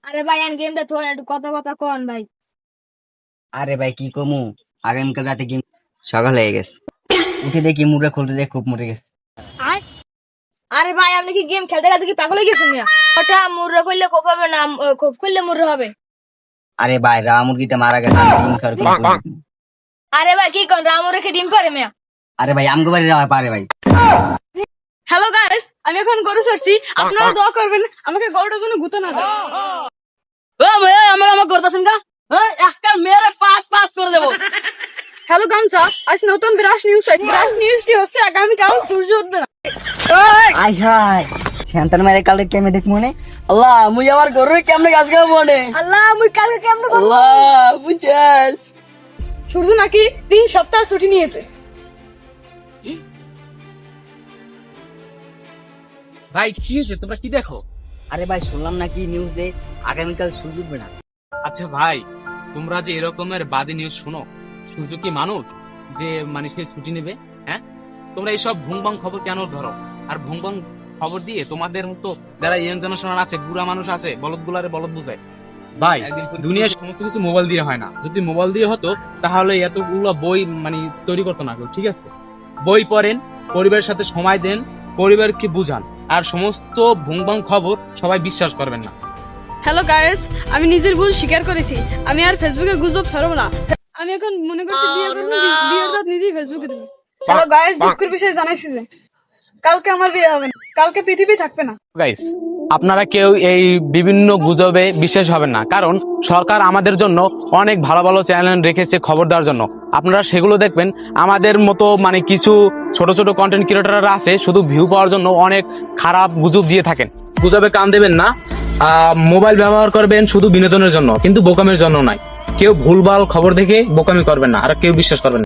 আরে ভাই আন গেমটা তো একটু কথা কথা কন ভাই। আরে ভাই কি কমু, আগামীকাল রাতে গেম সকাল হয়ে গেছে, উঠে দেখি মুড়ে খুলতে দেখি খুব মরে গেছে। আরে ভাই আপনি কি গেম খেলতে খেলতে কি পাগল হয়ে গেছেন মিয়া? ওটা মুররা করলে কোপ হবে না, কোপ করলে মুররা হবে। আরে ভাই রা মুরগিটা মারা গেছে, আমি ডিম খাওয়ার কোনো প্রয়োজন নেই। আরে ভাই কি কোন রামু রেখে ডিম পারে মিয়া? আরে ভাই আমগো বাড়ি রা পারে ভাই। হ্যালো গাইস, আমি এখন গরু ছাড়ছি, আপনারা দোয়া করবেন আমাকে গরুটার জন্য গুতো না দেয়। ও ভাই আমার করতেছেন কা? একটা মেরে পাস পাস করে দেব। হ্যালো গামছা, আজ নতুন ব্রাশ নিউজটি হচ্ছে আগামীকাল সূর্য উঠবে না। আই হাই সেন্টার মেরে কালে কেমে দেখ মনে। আল্লাহ মুই আমার গরুর কেমনে গাছ খাবো মনে। আল্লাহ মুই কালকে কেমন আল্লাহ বুঝছাস। সূর্য নাকি 3 সপ্তাহ ছুটি নিয়েছে। ভাই কি হয়েছে, তোমরা কি দেখো? আরে ভাই শুনলাম নাকি নিউজে আগামীকাল সূর্য উঠবে না। আচ্ছা ভাই, তোমরা যে এরকমের বাজে নিউজ শোনো, সূর্য কি মানুষ যে মানে সে ছুটি নেবে? হ্যাঁ, তোমরা এইসব ভুংবাং খবর কেন ধরো? আর ভুংবাং খবর দিয়ে তোমাদের মতো যারা ইয়ং জেনারেশন আছে, বুড়া মানুষ আছে, বলদ গুলারে বলদ বুঝায়। ভাই দুনিয়ার সমস্ত কিছু মোবাইল দিয়ে হয় না। যদি মোবাইল দিয়ে হতো তাহলে এতগুলো বই মানে তৈরি করতো না কেউ, ঠিক আছে? বই পড়েন, পরিবারের সাথে সময় দেন, পরিবারকে বুঝান, আর সমস্ত ভুংবাং খবর সবাই বিশ্বাস করবেন না। হ্যালো গাইস, আমি নিজের ভুল স্বীকার করেছি। আমি আর ফেসবুকে গুজব ছড়াবো না। আমি এখন মনে করছি বিয়ে করবো, বিয়ের রাত নিজেই ফেসবুকে দেবো। হ্যালো গাইস, দুঃখের বিষয়ে জানাইছি যে কালকে আমার বিয়ে হবে না, কালকে পৃথিবী থাকবে না। গাইস, আপনারা কেউ এই বিভিন্ন গুজবে বিশ্বাস হবেন না, কারণ সরকার আমাদের জন্য অনেক ভালো ভালো চ্যানেল রেখেছে খবর দেওয়ার জন্য। আপনারা সেগুলো দেখবেন। আমাদের মতো মানে কিছু ছোট ছোট কন্টেন্ট ক্রিয়েটররা আছে, শুধু ভিউ পাওয়ার জন্য অনেক খারাপ গুজব দিয়ে থাকেন। গুজবে কান দেবেন না। মোবাইল ব্যবহার করবেন শুধু বিনোদনের জন্য, কিন্তু বোকামের জন্য নয়। কেউ ভুলভাল খবর দেখে বোকামি করবেন না, আর কেউ বিশ্বাস করবেন না।